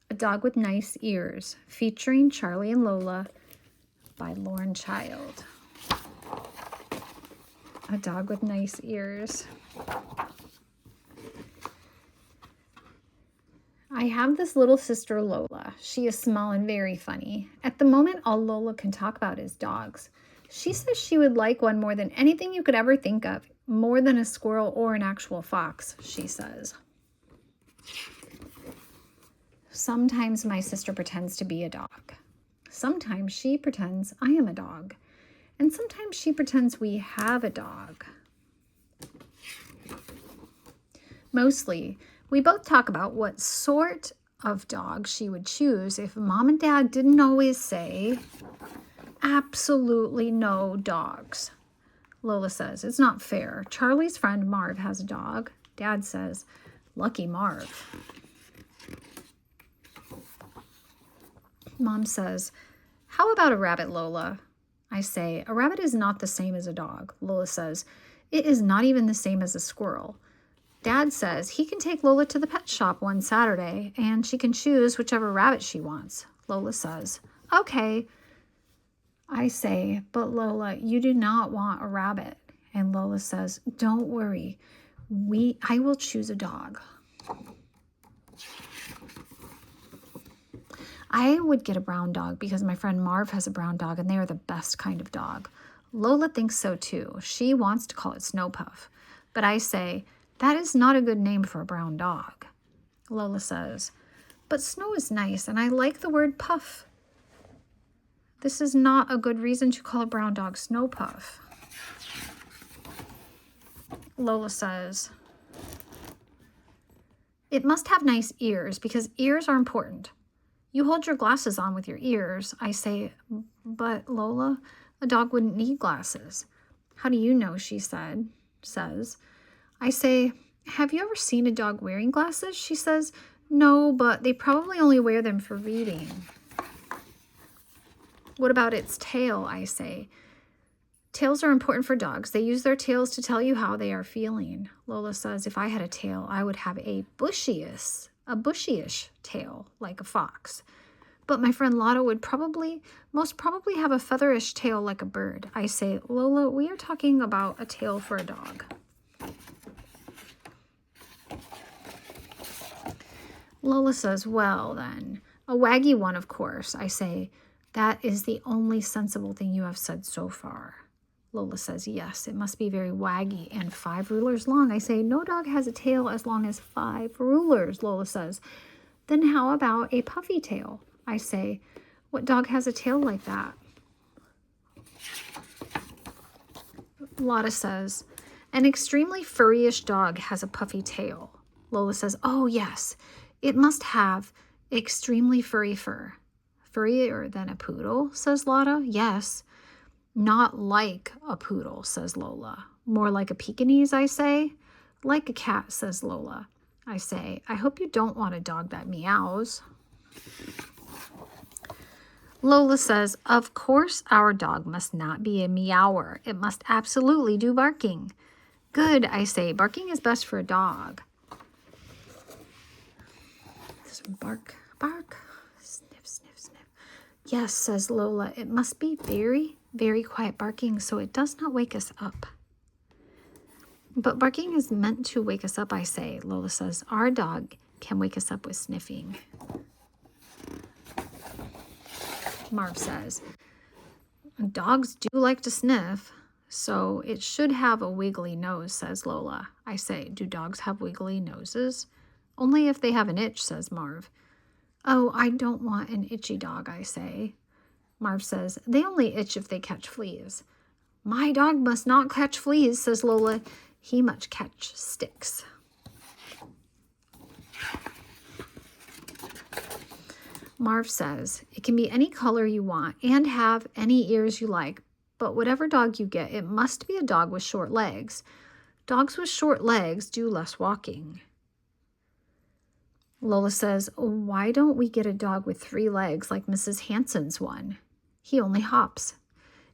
A Dog with Nice Ears, featuring Charlie and Lola by Lauren Child. A Dog with Nice Ears. I have this little sister, Lola. She is small and very funny. At the moment, all Lola can talk about is dogs. She says she would like one more than anything you could ever think of, more than a squirrel or an actual fox, she says. Sometimes my sister pretends to be a dog. Sometimes she pretends I am a dog. And sometimes she pretends we have a dog. Mostly, we both talk about what sort of dog she would choose if Mom and Dad didn't always say, absolutely no dogs. Lola says, it's not fair. Charlie's friend Marv has a dog. Dad says, lucky Marv. Mom says, how about a rabbit, Lola? I say, a rabbit is not the same as a dog. Lola says, it is not even the same as a squirrel. Dad says he can take Lola to the pet shop one Saturday and she can choose whichever rabbit she wants. Lola says, okay. I say, but Lola, you do not want a rabbit. And Lola says, don't worry. I will choose a dog. I would get a brown dog because my friend Marv has a brown dog and they are the best kind of dog. Lola thinks so too. She wants to call it Snow Puff. But I say, that is not a good name for a brown dog. Lola says, but Snow is nice and I like the word puff. This is not a good reason to call a brown dog Snow Puff. Lola says, it must have nice ears because ears are important. You hold your glasses on with your ears. I say, but Lola, a dog wouldn't need glasses. How do you know, she says. I say, have you ever seen a dog wearing glasses? She says, no, but they probably only wear them for reading. What about its tail? I say. Tails are important for dogs. They use their tails to tell you how they are feeling. Lola says, if I had a tail, I would have a bushyish tail, like a fox. But my friend Lotta would most probably have a featherish tail like a bird. I say, Lola, we are talking about a tail for a dog. Lola says, well then, a waggy one, of course. I say, that is the only sensible thing you have said so far. Lola says, yes, it must be very waggy and 5 rulers long. I say, no dog has a tail as long as 5 rulers, Lola says. Then how about a puffy tail? I say, what dog has a tail like that? Lotta says, an extremely furryish dog has a puffy tail. Lola says, oh yes, it must have extremely furry fur. Furrier than a poodle, says Lotta. Yes. Not like a poodle, says Lola. More like a Pekingese, I say. Like a cat, says Lola. I say, I hope you don't want a dog that meows. Lola says, of course our dog must not be a meower. It must absolutely do barking. Good, I say. Barking is best for a dog. Bark, bark. Sniff, sniff, sniff. Yes, says Lola. It must be very, very quiet barking so it does not wake us up. But barking is meant to wake us up, I say. Lola says, our dog can wake us up with sniffing. Marv says, dogs do like to sniff, so it should have a wiggly nose, says Lola. I say, do dogs have wiggly noses? Only if they have an itch, says Marv. Oh, I don't want an itchy dog, I say. Marv says, they only itch if they catch fleas. My dog must not catch fleas, says Lola. He must catch sticks. Marv says, it can be any color you want and have any ears you like, but whatever dog you get, it must be a dog with short legs. Dogs with short legs do less walking. Lola says, why don't we get a dog with 3 legs like Mrs. Hanson's one? He only hops.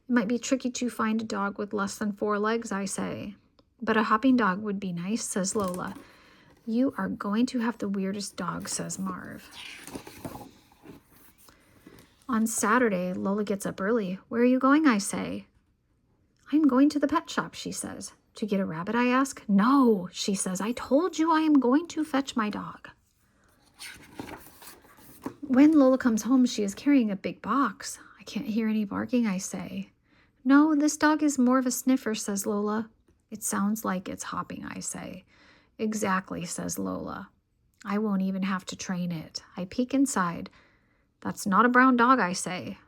It might be tricky to find a dog with less than 4 legs, I say. But a hopping dog would be nice, says Lola. You are going to have the weirdest dog, says Marv. On Saturday, Lola gets up early. Where are you going, I say. I'm going to the pet shop, she says. To get a rabbit, I ask. No, she says. I told you I am going to fetch my dog. When Lola comes home, she is carrying a big box. I can't hear any barking, I say. No, this dog is more of a sniffer, says Lola. It sounds like it's hopping, I say. Exactly, says Lola. I won't even have to train it. I peek inside. That's not a brown dog, I say.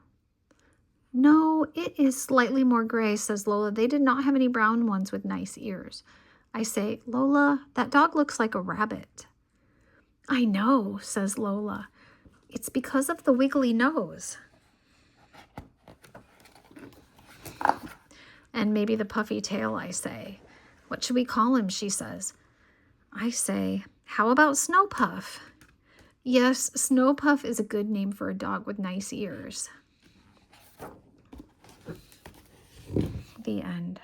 No, it is slightly more gray, says Lola. They did not have any brown ones with nice ears. I say, Lola, that dog looks like a rabbit. I know, says Lola. It's because of the wiggly nose. And maybe the puffy tail, I say. What should we call him, she says. I say, how about Snow Puff? Yes, Snow Puff is a good name for a dog with nice ears. The end.